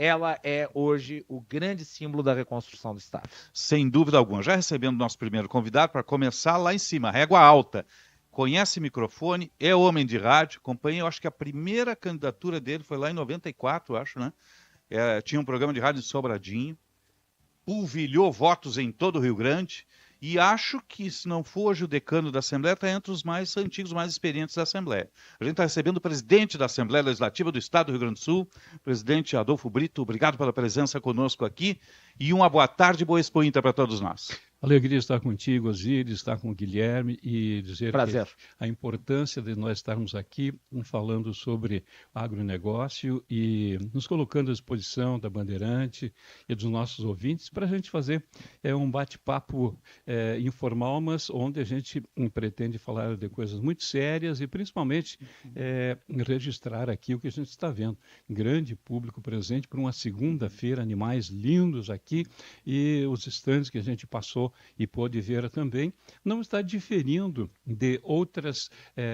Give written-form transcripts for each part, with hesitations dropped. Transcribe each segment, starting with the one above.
ela é hoje o grande símbolo da reconstrução do Estado. Sem dúvida alguma. Já recebendo nosso primeiro convidado para começar lá em cima, régua alta. Conhece microfone, é homem de rádio, acompanha, eu acho que a primeira candidatura dele foi lá em 94, eu acho, né? Tinha um programa de rádio em Sobradinho, polvilhou votos em todo o Rio Grande, e acho que, se não for hoje o decano da Assembleia, está entre os mais antigos, mais experientes da Assembleia. A gente está recebendo o presidente da Assembleia Legislativa do Estado do Rio Grande do Sul, presidente Adolfo Brito, obrigado pela presença conosco aqui, e uma boa tarde e boa Expo Inter para todos nós. Alegria estar contigo, Osíris, estar com o Guilherme e dizer Prazer. que a importância de nós estarmos aqui falando sobre agronegócio e nos colocando à disposição da Bandeirante e dos nossos ouvintes para a gente fazer um bate-papo informal, mas onde a gente pretende falar de coisas muito sérias e principalmente registrar aqui o que a gente está vendo. Grande público presente por uma segunda-feira, animais lindos aqui e os estandes que a gente passou e pôde ver também, não está diferindo de outras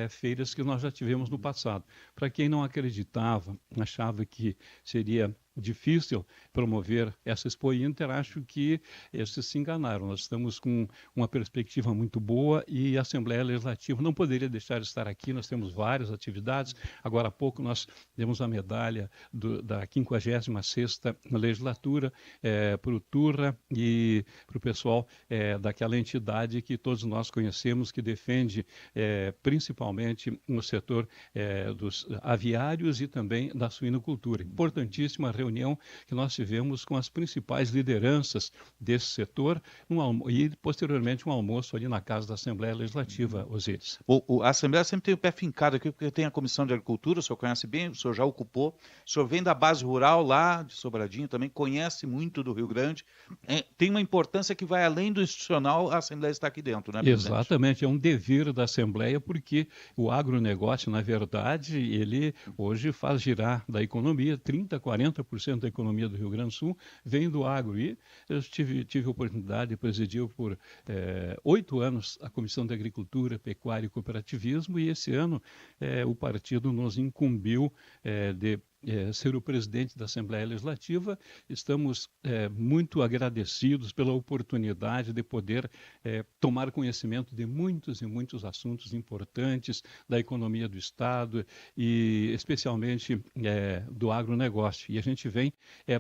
feiras que nós já tivemos no passado. Para quem não acreditava, achava que seria difícil promover essa Expo Inter, acho que esses se enganaram. Nós estamos com uma perspectiva muito boa e a Assembleia Legislativa não poderia deixar de estar aqui. Nós temos várias atividades. Agora há pouco nós demos a medalha da 56ª legislatura para o Turra e para o pessoal daquela entidade que todos nós conhecemos, que defende principalmente no setor dos aviários e também da suinocultura. Importantíssima reunião que nós tivemos com as principais lideranças desse setor e, posteriormente, um almoço ali na Casa da Assembleia Legislativa, Osíris. A Assembleia sempre tem o pé fincado aqui, porque tem a Comissão de Agricultura, o senhor conhece bem, o senhor já ocupou, o senhor vem da base rural lá de Sobradinho, também conhece muito do Rio Grande, tem uma importância que vai além do institucional, a Assembleia está aqui dentro, né, presidente? Exatamente, é um dever da Assembleia, porque o agronegócio, na verdade, ele hoje faz girar da economia, 30%, 40% da economia do Rio Grande do Sul vem do agro. E eu tive a oportunidade de presidir por 8 anos a Comissão de Agricultura, Pecuária e Cooperativismo, e esse ano o partido nos incumbiu de ser o presidente da Assembleia Legislativa. Estamos muito agradecidos pela oportunidade de poder tomar conhecimento de muitos e muitos assuntos importantes da economia do Estado e especialmente do agronegócio. E a gente vem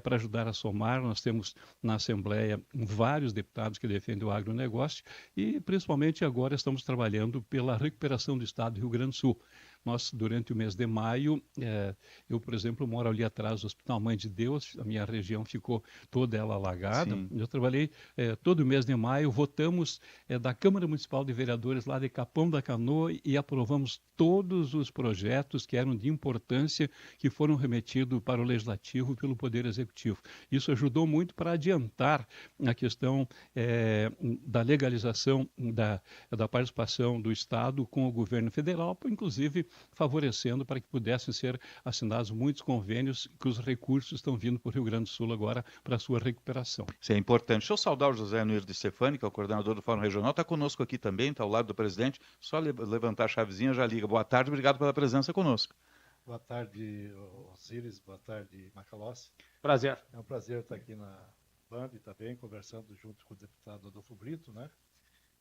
para ajudar a somar. Nós temos na Assembleia vários deputados que defendem o agronegócio e principalmente agora estamos trabalhando pela recuperação do Estado do Rio Grande do Sul. Nós, durante o mês de maio, eu, por exemplo, moro ali atrás do Hospital Mãe de Deus, a minha região ficou toda ela alagada. Sim. Eu trabalhei todo o mês de maio, votamos da Câmara Municipal de Vereadores lá de Capão da Canoa e aprovamos todos os projetos que eram de importância que foram remetidos para o Legislativo pelo Poder Executivo. Isso ajudou muito para adiantar a questão da legalização da participação do Estado com o governo federal, inclusive favorecendo para que pudessem ser assinados muitos convênios que os recursos estão vindo para o Rio Grande do Sul agora para a sua recuperação. Isso é importante. Deixa eu saudar o José Nuir de Stefani, que é o coordenador do Fórum Regional, está conosco aqui também, está ao lado do presidente. Só levantar a chavezinha, já liga. Boa tarde, obrigado pela presença conosco. Boa tarde, Osíris, boa tarde, Macalossi. Prazer. É um prazer estar aqui na Band também, conversando junto com o deputado Adolfo Brito, né?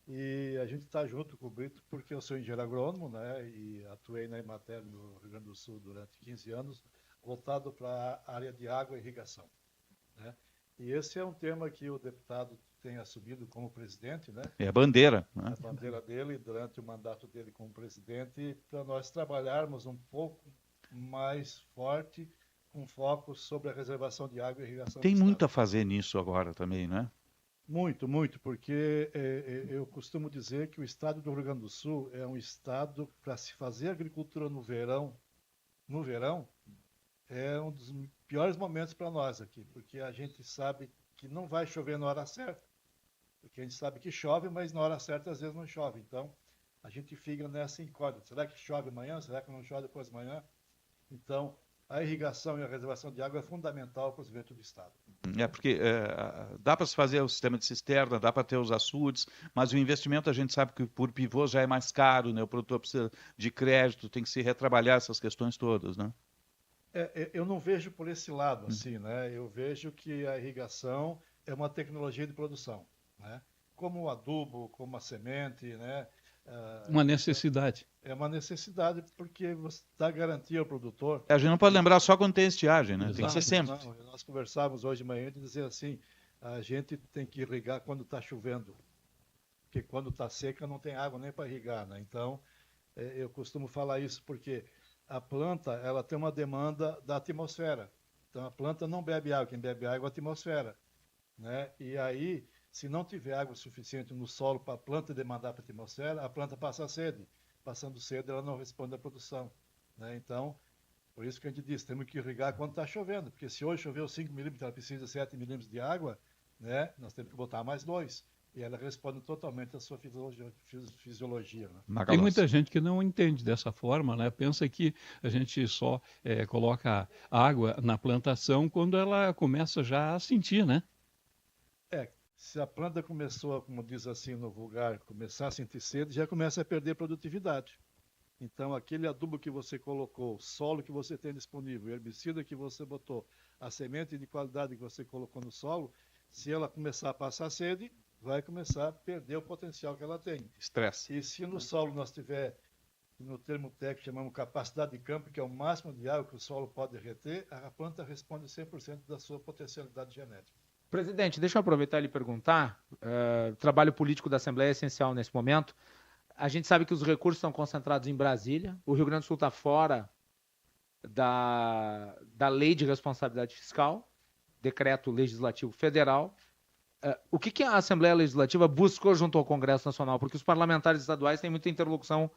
E a gente está junto com o Brito porque eu sou engenheiro agrônomo, né? E atuei na Emater no Rio Grande do Sul durante 15 anos, voltado para a área de água e irrigação, né? E esse é um tema que o deputado tem assumido como presidente, né? É a bandeira, né? A bandeira dele durante o mandato dele como presidente, para nós trabalharmos um pouco mais forte, com foco sobre a reservação de água e irrigação. Tem muito a fazer nisso agora também, né? Muito, muito, porque eu costumo dizer que o estado do Rio Grande do Sul é um estado para se fazer agricultura no verão, é um dos piores momentos para nós aqui, porque a gente sabe que não vai chover na hora certa, porque a gente sabe que chove, mas na hora certa às vezes não chove, então a gente fica nessa incógnita, será que chove amanhã, será que não chove depois de amanhã? Então, a irrigação e a reservação de água é fundamental para o desenvolvimento do Estado. Porque dá para se fazer o sistema de cisterna, dá para ter os açudes, mas o investimento a gente sabe que por pivô já é mais caro, né? O produtor precisa de crédito, tem que se retrabalhar essas questões todas, né? Eu não vejo por esse lado, assim, né? Eu vejo que a irrigação é uma tecnologia de produção, né? Como o adubo, como a semente, né? Uma necessidade. É uma necessidade porque você dá garantia ao produtor. A gente não pode lembrar só quando tem estiagem, né? Tem que ser sempre. Não, nós conversávamos hoje de manhã e dizer assim, a gente tem que irrigar quando está chovendo, porque quando está seca não tem água nem para irrigar, né? Então, eu costumo falar isso porque a planta ela tem uma demanda da atmosfera. Então, a planta não bebe água, quem bebe água é a atmosfera, né? E aí, se não tiver água suficiente no solo para a planta demandar para a atmosfera, a planta passa sede. Passando sede, ela não responde à produção, né? Então, por isso que a gente diz, temos que irrigar quando está chovendo, porque se hoje choveu 5 milímetros, ela precisa de 7 milímetros de água, né? Nós temos que botar mais 2. E ela responde totalmente à sua fisiologia, né? Tem muita gente que não entende dessa forma, né? Pensa que a gente só coloca água na plantação quando ela começa já a sentir, né? Se a planta começou, como diz assim no vulgar, começar a sentir sede, já começa a perder produtividade. Então, aquele adubo que você colocou, o solo que você tem disponível, o herbicida que você botou, a semente de qualidade que você colocou no solo, se ela começar a passar sede, vai começar a perder o potencial que ela tem. Estresse. E se no solo nós tiver, no termo técnico chamamos capacidade de campo, que é o máximo de água que o solo pode reter, a planta responde 100% da sua potencialidade genética. Presidente, deixa eu aproveitar e lhe perguntar. O trabalho político da Assembleia é essencial nesse momento. A gente sabe que os recursos estão concentrados em Brasília. O Rio Grande do Sul está fora da lei de responsabilidade fiscal, decreto legislativo federal. O que a Assembleia Legislativa buscou junto ao Congresso Nacional? Porque os parlamentares estaduais têm muita interlocução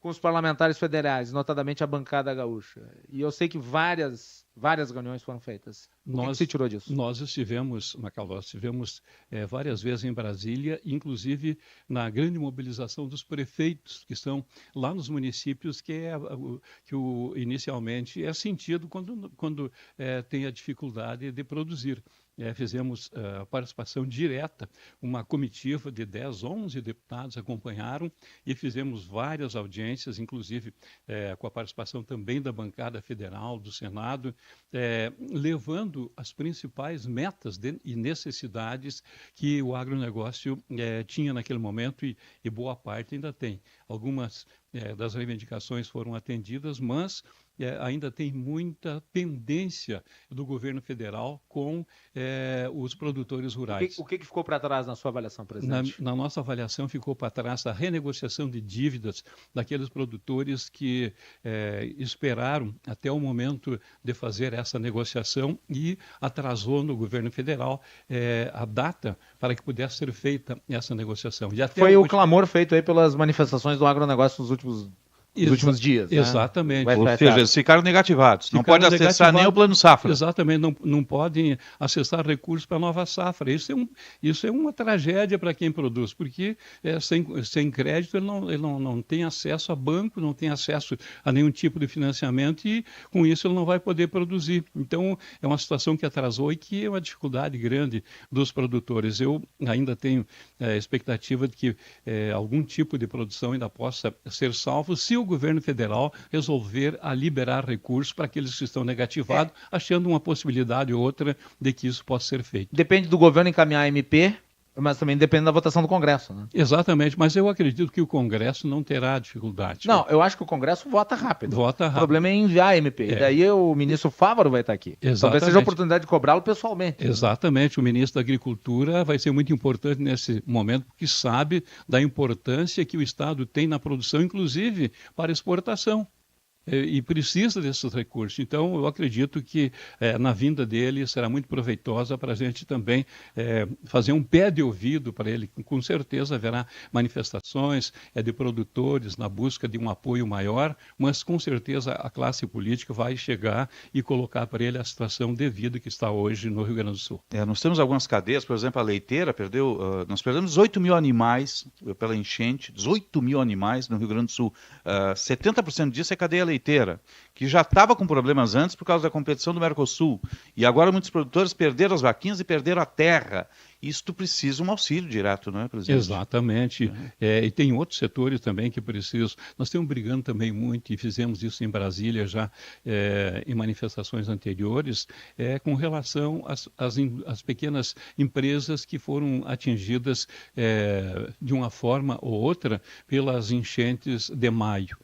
com os parlamentares federais, notadamente a bancada gaúcha. E eu sei que várias reuniões foram feitas. O que se tirou disso? Nós estivemos, Macalós, várias vezes em Brasília, inclusive na grande mobilização dos prefeitos, que estão lá nos municípios, inicialmente é sentido quando tem a dificuldade de produzir. Fizemos participação direta, uma comitiva de 10, 11 deputados acompanharam e fizemos várias audiências, inclusive com a participação também da bancada federal, do Senado, levando as principais metas e necessidades que o agronegócio tinha naquele momento e boa parte ainda tem. Algumas das reivindicações foram atendidas, mas ainda tem muita pendência do governo federal com os produtores rurais. O que ficou para trás na sua avaliação, presidente? Na nossa avaliação ficou para trás a renegociação de dívidas daqueles produtores que esperaram até o momento de fazer essa negociação e atrasou no governo federal a data para que pudesse ser feita essa negociação. E até foi o clamor feito aí pelas manifestações do agronegócio nos últimos dias. Né? Exatamente. Ou seja, eles ficaram negativados. Não pode acessar nem o Plano Safra. Exatamente, não podem acessar recursos para a nova safra. Isso é uma tragédia para quem produz, porque sem crédito ele não tem acesso a banco, não tem acesso a nenhum tipo de financiamento e com isso ele não vai poder produzir. Então é uma situação que atrasou e que é uma dificuldade grande dos produtores. Eu ainda tenho a expectativa de que algum tipo de produção ainda possa ser salvo se o governo federal resolver a liberar recursos para aqueles que estão negativados, achando uma possibilidade ou outra de que isso possa ser feito. Depende do governo encaminhar a MP, mas também depende da votação do Congresso, né? Exatamente, mas eu acredito que o Congresso não terá dificuldade. Não, eu acho que o Congresso vota rápido. Vota rápido. O problema é enviar a MP. E daí o ministro Fávaro vai estar aqui. Exatamente. Talvez seja a oportunidade de cobrá-lo pessoalmente. Exatamente. O ministro da Agricultura vai ser muito importante nesse momento, porque sabe da importância que o Estado tem na produção, inclusive para exportação. E precisa desses recursos. Então, eu acredito que na vinda dele será muito proveitosa para a gente também fazer um pé de ouvido para ele. Com certeza haverá manifestações de produtores na busca de um apoio maior, mas com certeza a classe política vai chegar e colocar para ele a situação devida que está hoje no Rio Grande do Sul. Nós temos algumas cadeias, por exemplo, a leiteira nós perdemos 18 mil animais pela enchente, 18 mil animais no Rio Grande do Sul. 70% disso é cadeia leiteira, que já estava com problemas antes por causa da competição do Mercosul. E agora muitos produtores perderam as vaquinhas e perderam a terra. isso tu precisa um auxílio direto, não é, presidente? Exatamente. E tem outros setores também que precisam. Nós estamos brigando também muito, e fizemos isso em Brasília já em manifestações anteriores, com relação às pequenas empresas que foram atingidas de uma forma ou outra pelas enchentes de maio.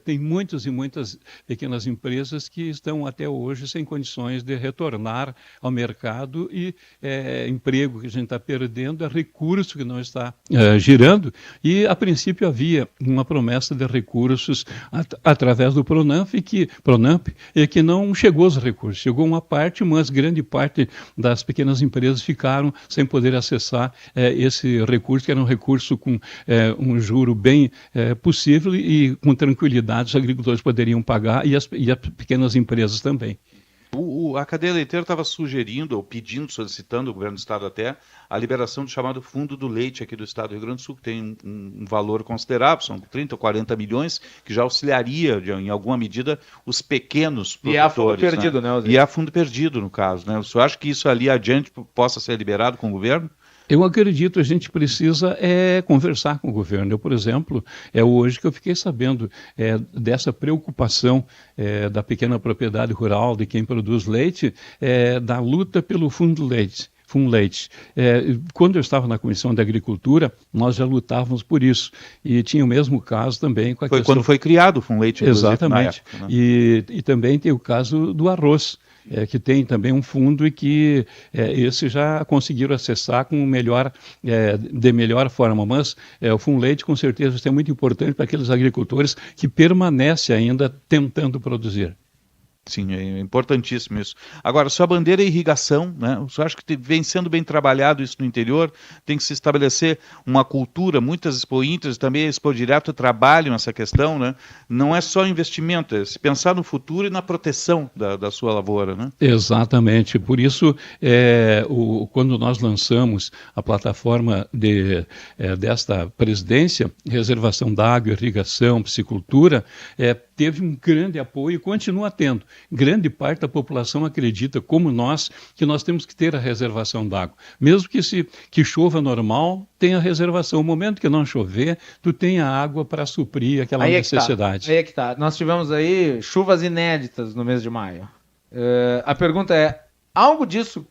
Tem muitas e muitas pequenas empresas que estão até hoje sem condições de retornar ao mercado e emprego que a gente está perdendo, é recurso que não está girando, e a princípio havia uma promessa de recursos através do Pronamp que não chegou aos recursos. Chegou uma parte, mas grande parte das pequenas empresas ficaram sem poder acessar esse recurso, que era um recurso com um juro bem possível e com tranquilidade os agricultores poderiam pagar e as pequenas empresas também. A cadeia leiteira estava sugerindo, ou pedindo, solicitando, o governo do estado até, a liberação do chamado Fundo do Leite aqui do estado do Rio Grande do Sul, que tem um valor considerável, são 30 ou 40 milhões, que já auxiliaria, em alguma medida, os pequenos produtores. E há fundo perdido, né? E há fundo perdido, no caso, né? O senhor acha que isso ali adiante possa ser liberado com o governo? Eu acredito, a gente precisa conversar com o governo. Eu, por exemplo, hoje que eu fiquei sabendo dessa preocupação da pequena propriedade rural, de quem produz leite, da luta pelo Fundo Leite. Quando eu estava na Comissão de Agricultura, nós já lutávamos por isso. E tinha o mesmo caso também com a questão... quando foi criado o Fundo Leite, exatamente. Na época, né? E também tem o caso do arroz. Que tem também um fundo e que esse já conseguiram acessar com de melhor forma, mas o Fundo Leite com certeza é muito importante para aqueles agricultores que permanecem ainda tentando produzir. Sim, é importantíssimo isso. Agora, sua bandeira é irrigação, né? O senhor acha que vem sendo bem trabalhado isso no interior? Tem que se estabelecer uma cultura, muitas Expo Inters, também a Expo Direto trabalham essa questão, né? Não é só investimento, é se pensar no futuro e na proteção da sua lavoura, né? Exatamente, por isso, quando nós lançamos a plataforma desta presidência, reservação da água, irrigação, piscicultura, teve um grande apoio e continua tendo. Grande parte da população acredita, como nós, que nós temos que ter a reservação d'água. Mesmo que chova normal, tem a reservação. No momento que não chover, tu tem a água para suprir aquela necessidade. Aí é que tá. Nós tivemos aí chuvas inéditas no mês de maio. A pergunta é, algo disso,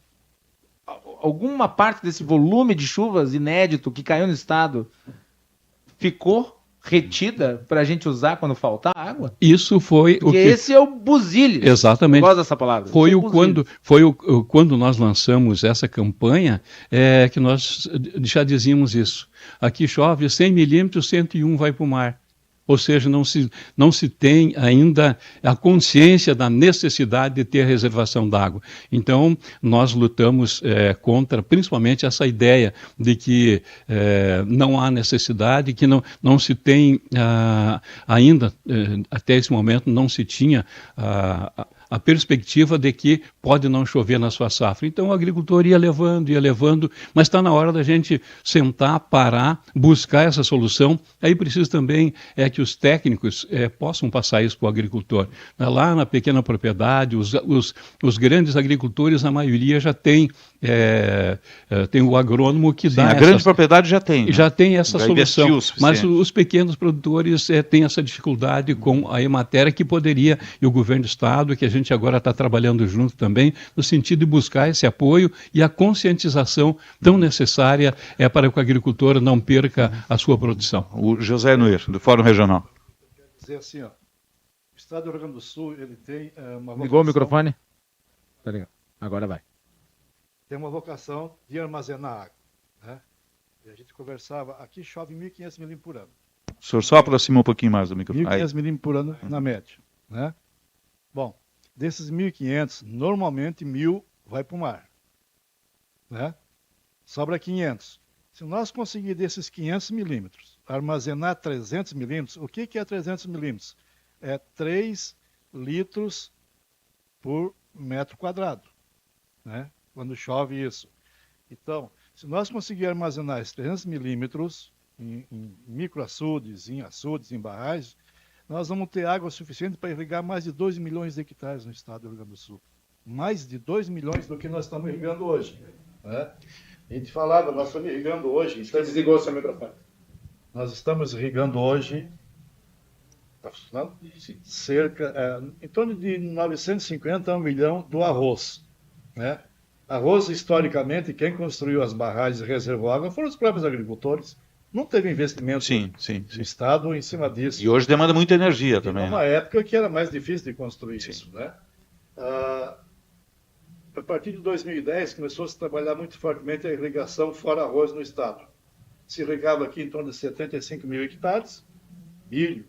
alguma parte desse volume de chuvas inédito que caiu no estado ficou retida para a gente usar quando faltar água? Isso foi porque esse é o buziles. Exatamente. Eu gosto dessa palavra. Quando nós lançamos essa campanha, que nós já dizíamos isso. Aqui chove 100 milímetros, 101 vai para o mar. Ou seja, não se tem ainda a consciência da necessidade de ter reservação d'água. Então, nós lutamos contra, principalmente, essa ideia de que não há necessidade, que não se tem ainda, até esse momento, não se tinha a perspectiva de que pode não chover na sua safra. Então o agricultor ia levando, mas está na hora da gente sentar, parar, buscar essa solução. Aí precisa também que os técnicos possam passar isso para o agricultor. Lá na pequena propriedade, os grandes agricultores, a maioria já tem o agrônomo que dá... A grande propriedade já tem. Né? Já tem essa solução, mas os pequenos produtores têm essa dificuldade com a Emater, que poderia, e o governo do estado, que a gente agora está trabalhando junto também, no sentido de buscar esse apoio e a conscientização tão necessária para que o agricultor não perca a sua produção. O José Nuir, do Fórum Regional. Quero dizer assim, o estado do Rio Grande do Sul, ele tem uma vocação... Ligou o microfone? Tá ligado. Agora vai. Tem uma vocação de armazenar água, né? E a gente conversava, aqui chove 1.500 milímetros por ano. O senhor só aproxima um pouquinho mais do microfone. 1.500 milímetros por ano na média, né? Bom, desses 1.500, normalmente 1.000 vai para o mar, né? Sobra 500. Se nós conseguir desses 500 milímetros armazenar 300 milímetros, o que é 300 milímetros? É 3 litros por metro quadrado, né? Quando chove isso. Então, se nós conseguirmos armazenar esses 300 milímetros em microaçudes, em açudes, em barragens, nós vamos ter água suficiente para irrigar mais de 2 milhões de hectares no estado do Rio Grande do Sul. Mais de 2 milhões do que nós estamos irrigando hoje, né? A gente falava, nós estamos irrigando hoje. Você desligou o seu microfone. Nós estamos irrigando hoje, está funcionando? Em torno de 950 a 1 milhão do arroz. Né? Arroz, historicamente, quem construiu as barragens e reservou água foram os próprios agricultores. Não teve investimento do Estado em cima disso. E hoje demanda muita energia também. Numa época que era mais difícil de construir isso. Né? A partir de 2010, começou a se trabalhar muito fortemente a irrigação fora arroz no Estado. Se irrigava aqui em torno de 75 mil hectares, milho,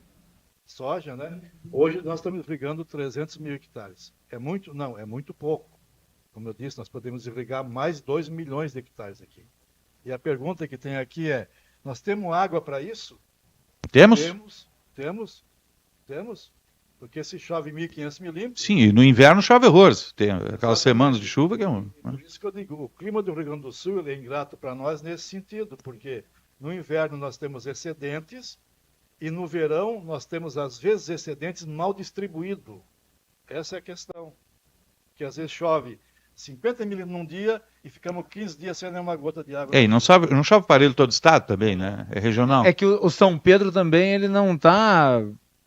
soja, né? Hoje nós estamos irrigando 300 mil hectares. É muito? Não, é muito pouco. Como eu disse, nós podemos irrigar mais 2 milhões de hectares aqui. E a pergunta que tem aqui é, nós temos água para isso? Temos? Temos. Porque se chove 1.500 milímetros... Sim, e no inverno chove horrores. Tem aquelas semanas de chuva que é um... Por isso que eu digo, o clima do Rio Grande do Sul ele é ingrato para nós nesse sentido, porque no inverno nós temos excedentes e no verão nós temos, às vezes, excedentes mal distribuídos. Essa é a questão. Que às vezes chove 50 milímetros num dia e ficamos 15 dias sem nenhuma gota de água. E não chove parelho todo o estado também, né? É regional. É que o São Pedro também ele não está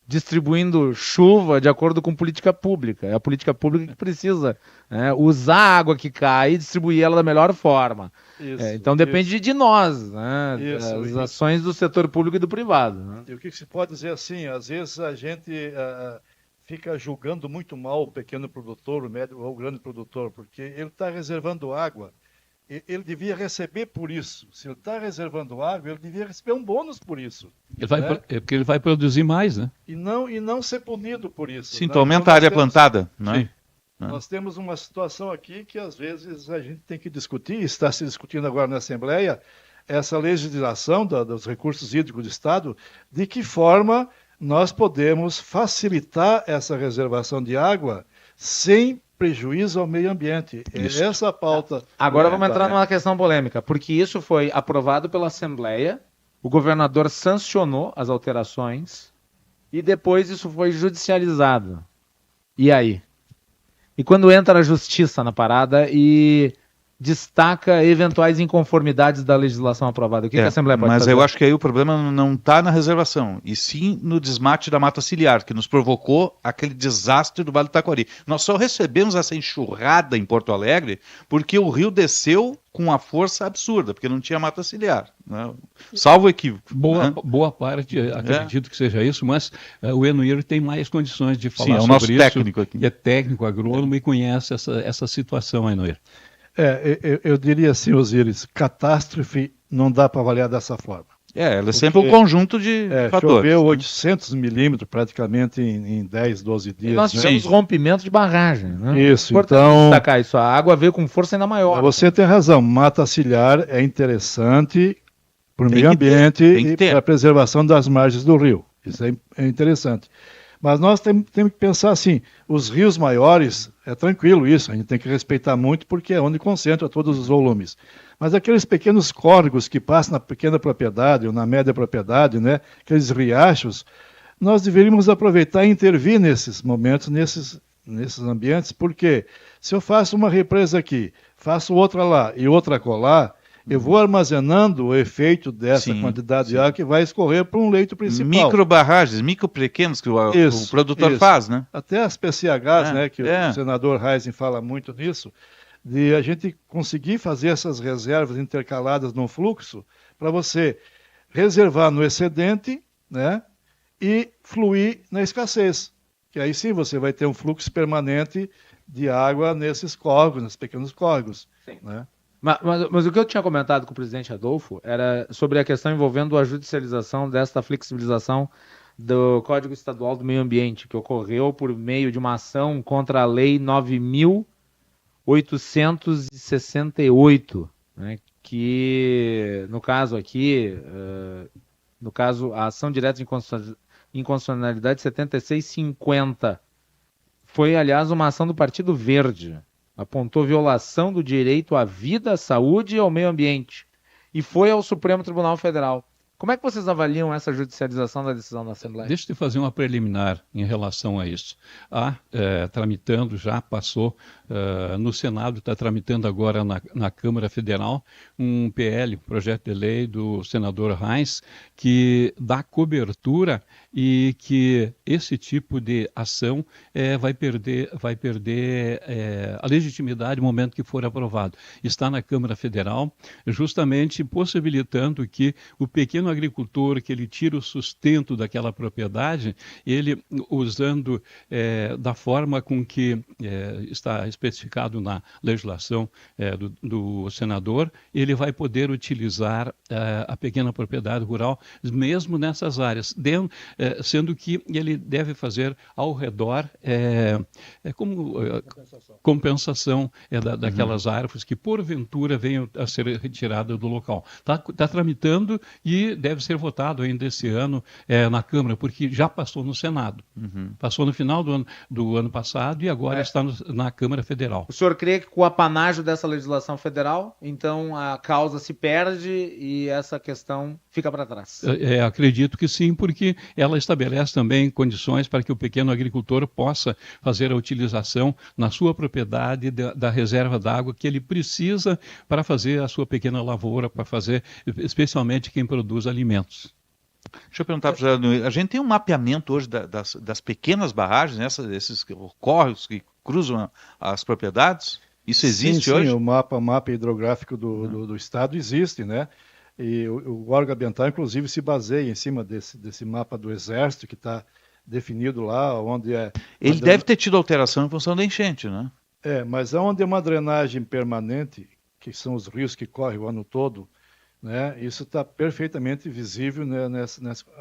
distribuindo chuva de acordo com política pública. É a política pública que precisa usar a água que cai e distribuir ela da melhor forma. Então depende de nós, né? Das ações do setor público e do privado. Né? E o que se pode dizer assim, às vezes a gente fica julgando muito mal o pequeno produtor, o médio ou o grande produtor, porque ele está reservando água. Ele devia receber por isso. Se ele está reservando água, ele devia receber um bônus por isso. É porque ele vai produzir mais, né? E não ser punido por isso. Sim, então aumenta a área plantada, né? Sim. Nós temos uma situação aqui que às vezes a gente tem que discutir, está se discutindo agora na Assembleia, essa legislação dos recursos hídricos do Estado, de que forma nós podemos facilitar essa reservação de água sem prejuízo ao meio ambiente. Isso. Essa pauta... Agora vamos entrar numa questão polêmica, porque isso foi aprovado pela Assembleia, o governador sancionou as alterações e depois isso foi judicializado. E aí? E quando entra a justiça na parada e destaca eventuais inconformidades da legislação aprovada, o que a Assembleia pode fazer? Mas eu acho que aí o problema não está na reservação, e sim no desmate da mata ciliar, que nos provocou aquele desastre do Vale do Taquari. Nós só recebemos essa enxurrada em Porto Alegre porque o rio desceu com uma força absurda, porque não tinha mata ciliar. Né? Salvo equívoco. Boa parte, acredito que seja isso, mas o Enoir tem mais condições de falar sobre isso. É o nosso técnico aqui. E é técnico, agrônomo e conhece essa situação, Enoir. Eu diria assim, Osíris, catástrofe não dá para avaliar dessa forma. Ela é sempre um conjunto de fatores. Choveu 800 milímetros praticamente em 10, 12 dias. E nós tivemos rompimento de barragem. Né? Isso, importante então... destacar isso, a água veio com força ainda maior. Você tem razão, mata ciliar é interessante para o meio ambiente e para a preservação das margens do rio. Isso é interessante. Mas nós temos que pensar assim, os rios maiores, é tranquilo isso, a gente tem que respeitar muito porque é onde concentra todos os volumes. Mas aqueles pequenos córregos que passam na pequena propriedade ou na média propriedade, né, aqueles riachos, nós deveríamos aproveitar e intervir nesses momentos, nesses ambientes, porque se eu faço uma represa aqui, faço outra lá e outra acolá, eu vou armazenando o efeito dessa quantidade de água que vai escorrer para um leito principal. Microbarragens, micropequenos que o produtor faz, né? Até as PCHs, né, que o senador Reisen fala muito nisso, de a gente conseguir fazer essas reservas intercaladas no fluxo para você reservar no excedente, né, e fluir na escassez. Que aí sim você vai ter um fluxo permanente de água nesses córregos, nesses pequenos córregos. Né? Mas o que eu tinha comentado com o presidente Adolfo era sobre a questão envolvendo a judicialização desta flexibilização do Código Estadual do Meio Ambiente, que ocorreu por meio de uma ação contra a Lei 9.868, né, que, no caso aqui, a ação direta de inconstitucionalidade 7650, foi, aliás, uma ação do Partido Verde. Apontou violação do direito à vida, à saúde e ao meio ambiente. E foi ao Supremo Tribunal Federal. Como é que vocês avaliam essa judicialização da decisão da Assembleia? Deixa eu fazer uma preliminar em relação a isso. Tramitando, já passou no Senado, está tramitando agora na Câmara Federal um PL, projeto de lei do senador Reins, que dá cobertura e que esse tipo de ação vai perder a legitimidade no momento que for aprovado. Está na Câmara Federal, justamente possibilitando que o pequeno agricultor, que ele tira o sustento daquela propriedade, ele usando da forma com que está especificado na legislação do senador, ele vai poder utilizar a pequena propriedade rural mesmo nessas áreas, sendo que ele deve fazer ao redor como compensação daquelas árvores que porventura venham a ser retiradas do local. Está tramitando e deve ser votado ainda esse ano na Câmara, porque já passou no Senado. Passou no final do ano passado e agora está na Câmara Federal. O senhor crê que com o apanágio dessa legislação federal, então a causa se perde e essa questão fica para trás? Acredito que sim, porque ela estabelece também condições para que o pequeno agricultor possa fazer a utilização na sua propriedade da reserva d'água que ele precisa para fazer a sua pequena lavoura, para fazer, especialmente quem produz alimentos. Deixa eu perguntar para o a gente tem um mapeamento hoje das pequenas barragens, esses córregos que cruzam as propriedades? Isso existe hoje? Sim, o mapa hidrográfico do Estado existe, né? E o órgão ambiental, inclusive, se baseia em cima desse mapa do Exército, que está definido lá, onde Ele deve ter tido alteração em função da enchente, né? Mas onde é uma drenagem permanente, que são os rios que correm o ano todo, né? Isso está perfeitamente visível, né,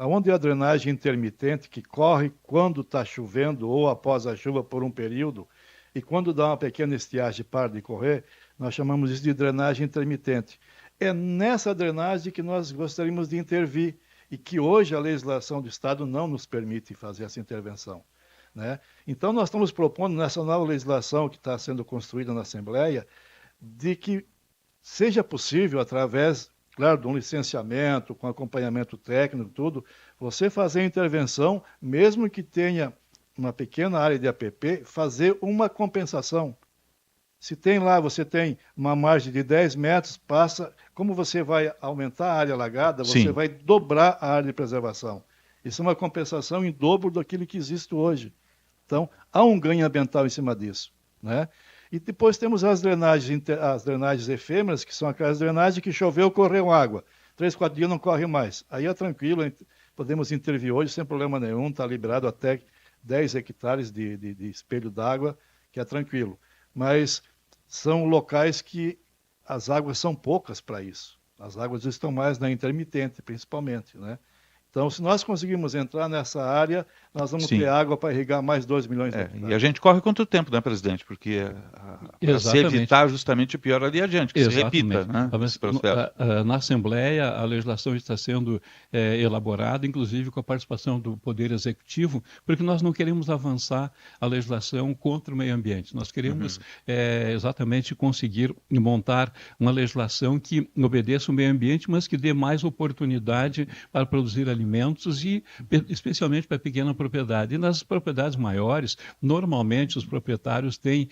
onde a drenagem intermitente, que corre quando está chovendo ou após a chuva por um período, e quando dá uma pequena estiagem para de correr, nós chamamos isso de drenagem intermitente. É nessa drenagem que nós gostaríamos de intervir e que hoje a legislação do Estado não nos permite fazer essa intervenção, né? Então nós estamos propondo nessa nova legislação que está sendo construída na Assembleia, de que seja possível, através, claro, de um licenciamento, com acompanhamento técnico, tudo, você fazer a intervenção, mesmo que tenha uma pequena área de APP, fazer uma compensação. Se tem lá, você tem uma margem de 10 metros, como você vai aumentar a área alagada, você vai dobrar a área de preservação. Isso é uma compensação em dobro daquilo que existe hoje. Então, há um ganho ambiental em cima disso, né? E depois temos as drenagens efêmeras, que são aquelas drenagens que choveu, correu água. 3, 4 dias não corre mais. Aí é tranquilo, podemos intervir hoje sem problema nenhum, está liberado até 10 hectares de espelho d'água, que é tranquilo. Mas são locais que as águas são poucas para isso. As águas estão mais na intermitente, principalmente, né? Então, se nós conseguirmos entrar nessa área, nós vamos ter água para irrigar mais 2 milhões de hectares. E a gente corre quanto tempo, né, presidente? Porque para se evitar justamente o pior ali adiante, que se repita, né, esse processo. Na Assembleia, a legislação está sendo elaborada, inclusive com a participação do Poder Executivo, porque nós não queremos avançar a legislação contra o meio ambiente. Nós queremos exatamente conseguir montar uma legislação que obedeça o meio ambiente, mas que dê mais oportunidade para produzir alimentos e especialmente para a pequena propriedade. E nas propriedades maiores, normalmente os proprietários têm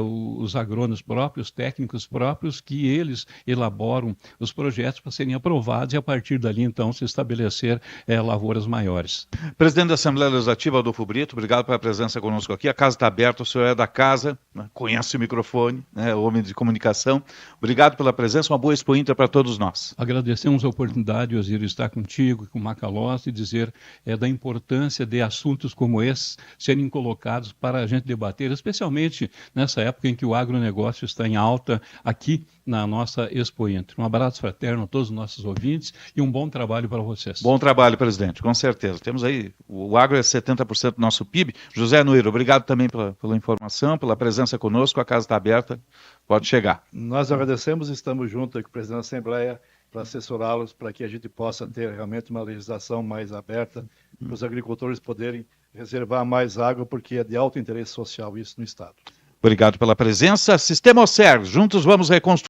os agrônomos próprios, técnicos próprios, que eles elaboram os projetos para serem aprovados e a partir dali então se estabelecer lavouras maiores. Presidente da Assembleia Legislativa, Adolfo Brito, obrigado pela presença conosco aqui. A casa está aberta, o senhor é da casa, né, conhece o microfone, né, homem de comunicação. Obrigado pela presença, uma boa Expo Inter para todos nós. Agradecemos a oportunidade, Osiris, de estar contigo e com o Macalossi e dizer da importância de assuntos como esses serem colocados para a gente debater, especialmente nessa época em que o agronegócio está em alta aqui na nossa Expo Inter. Um abraço fraterno a todos os nossos ouvintes e um bom trabalho para vocês. Bom trabalho, presidente, com certeza. Temos aí, o agro é 70% do nosso PIB. José Noiro, obrigado também pela informação, pela presença conosco. A casa está aberta, pode chegar. Nós agradecemos e estamos juntos com o presidente da Assembleia para assessorá-los, para que a gente possa ter realmente uma legislação mais aberta, para os agricultores poderem reservar mais água, porque é de alto interesse social isso no Estado. Obrigado pela presença. Sistema OCER, juntos vamos reconstruir.